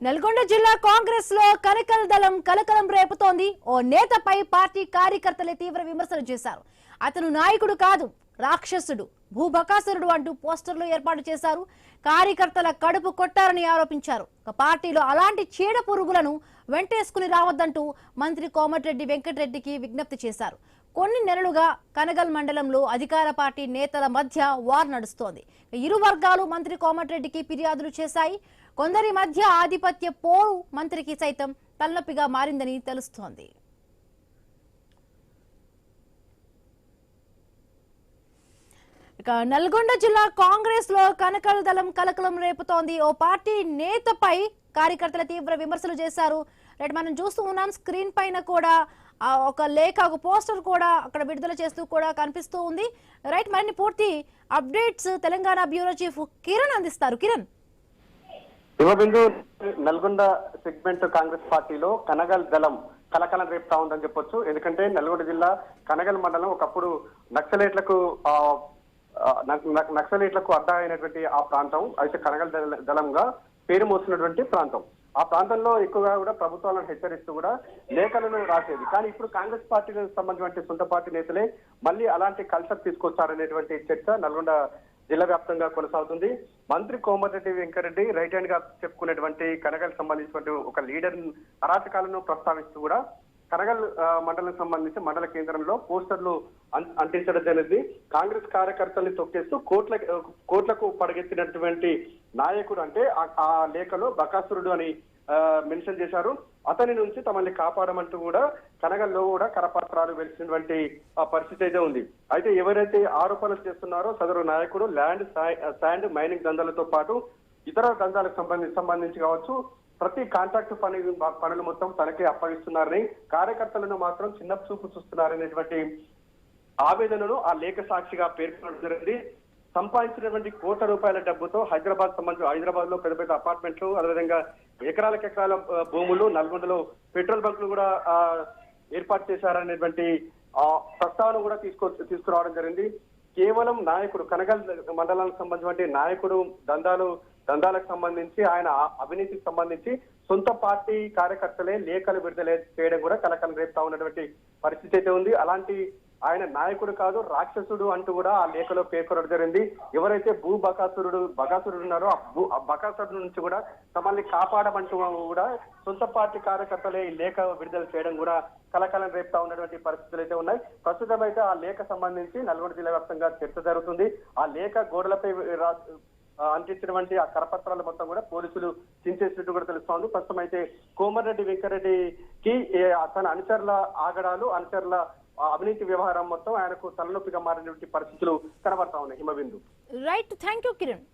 నల్గొండ జిల్లా కాంగ్రెస్ లో కనకల దళం కలకలం రేపుతోంది. ఓ నేతపై పార్టీ కార్యకర్తలే తీవ్ర విమర్శలు చేశారు. అతను నాయకుడు కాదు, రాక్షసుడు, భూబకాసురుడు అంటూ పోస్టర్లు ఏర్పాటు చేశారు. కార్యకర్తల కడుపు కొట్టారని ఆరోపించారు. పార్టీలో అలాంటి చీడ పురుగులను వెంటేసుకుని రావద్దంటూ మంత్రి కోమటిరెడ్డి వెంకటరెడ్డికి విజ్ఞప్తి చేశారు. కొన్ని నెలలుగా కనగల్ మండలంలో అధికార పార్టీ నేతల మధ్య వార్ నడుస్తోంది. ఇరు వర్గాలు మంత్రి కోమటిరెడ్డికి ఫిర్యాదులు చేశాయి. కొందరి మధ్య ఆధిపత్య పోరు మంత్రికి సైతం తలనొప్పిగా మారిందని తెలుస్తోంది. ఇక నల్గొండ జిల్లా కాంగ్రెస్ లో కనకల దళం కలకలం రేపుతోంది. ఓ పార్టీ నేతపై కార్యకర్తల తీవ్ర విమర్శలు చేశారు. రైట్, మనం చూస్తూ ఉన్నాం స్క్రీన్ పైన కూడా ఒక లేఖ, ఒక పోస్టర్ కూడా అక్కడ విడుదల చేస్తూ కూడా కనిపిస్తూ ఉంది. రైట్, మరిన్ని పూర్తి updates Telangana bureau chief Kiran అందిస్తారు. కిరణ్. యువబిందు, నల్గొండ సెగ్మెంట్ కాంగ్రెస్ పార్టీలో కనగల్ దళం కలకలం రేపుతా ఉందని చెప్పొచ్చు. ఎందుకంటే నల్గొండ జిల్లా కనగల్ మండలం ఒకప్పుడు నక్సలైట్లకు అడ్డా అయినటువంటి ఆ ప్రాంతం అయితే కనగల్ దళంగా పేరు మోసినటువంటి ప్రాంతం. ఆ ప్రాంతంలో ఎక్కువగా కూడా ప్రభుత్వాలను హెచ్చరిస్తూ కూడా లేఖలను రాసేది. కానీ ఇప్పుడు కాంగ్రెస్ పార్టీకి సంబంధించిన సొంత పార్టీ నేతలే మళ్ళీ అలాంటి కల్చర్ తీసుకొచ్చారనేటువంటి చర్చ నల్గొండ జిల్లా వ్యాప్తంగా కొనసాగుతుంది. మంత్రి కోమటిరెడ్డి వెంకటరెడ్డి రైట్ హ్యాండ్ గా చెప్పుకునేటువంటి కనగల్ సంబంధించినటువంటి ఒక లీడర్ అరాచకాలను ప్రస్తావిస్తూ కూడా కనగల్ మండలం సంబంధించి మండల కేంద్రంలో పోస్టర్లు అంటించడం జరిగింది. కాంగ్రెస్ కార్యకర్తల్ని తొక్కేస్తూ కోట్లకు పడగెత్తినటువంటి నాయకుడు అంటే ఆ లేఖలో బకాసురుడు అని మెన్షన్ చేశారు. అతని నుంచి తమల్ని కాపాడమంటూ కూడా కనగల్లో కూడా కరపత్రాలు వెలిసినటువంటి పరిస్థితి అయితే ఉంది. అయితే ఎవరైతే ఆరోపణలు చేస్తున్నారో సదరు నాయకుడు శాండ్ మైనింగ్ దందాలతో పాటు ఇతర దందాలకు సంబంధించి కావచ్చు ప్రతి కాంట్రాక్ట్ పనులు మొత్తం తనకే అప్పగిస్తున్నారని, కార్యకర్తలను మాత్రం చిన్న చూపు చూస్తున్నారనేటువంటి ఆవేదనను ఆ లేఖ సాక్షిగా పేర్కొనడం జరిగింది. సంపాదించినటువంటి కోట్ల రూపాయల డబ్బుతో హైదరాబాద్ లో పెద్ద పెద్ద అపార్ట్మెంట్లు, అదేవిధంగా ఎకరాల భూములు, నల్గొండలో పెట్రోల్ బంకులు కూడా ఏర్పాటు చేశారనేటువంటి ప్రస్తావన కూడా తీసుకురావడం జరిగింది. కేవలం నాయకుడు కనగల్ మండలానికి సంబంధించిన నాయకుడు దందాలకు సంబంధించి ఆయన అవినీతికి సంబంధించి సొంత పార్టీ కార్యకర్తలే లేఖలు విడుదల చేయడం కూడా కలకలం రేపుతా ఉన్నటువంటి పరిస్థితి అయితే ఉంది. అలాంటి ఆయన నాయకుడు కాదు, రాక్షసుడు అంటూ కూడా ఆ లేఖలో పేర్కొనడం జరిగింది. ఎవరైతే బకాసురుడు ఉన్నారో ఆ బకాసురుడు నుంచి కూడా తమల్ని కాపాడమంటూ కూడా సొంత పార్టీ కార్యకర్తలే ఈ లేఖ విడుదల చేయడం కూడా కలకలం రేపుతా ఉన్నటువంటి పరిస్థితులు అయితే ఉన్నాయి. ప్రస్తుతం అయితే ఆ లేఖ సంబంధించి నల్గొండ జిల్లా వ్యాప్తంగా చర్చ జరుగుతుంది. ఆ లేఖ గోడలపై అంటించినటువంటి ఆ కరపత్రాలు మొత్తం కూడా పోలీసులు చించేసినట్టు కూడా తెలుస్తోంది. ప్రస్తుతం అయితే కోమటిరెడ్డి వెంకటరెడ్డికి తన అనుచరుల ఆగడాలు, అనుచరుల అవినీతి వ్యవహారం మొత్తం ఆయనకు తలనొప్పిగా మారినటువంటి పరిస్థితులు కనబడతా ఉన్నాయి. Himabindu. Right, thank you Kiran.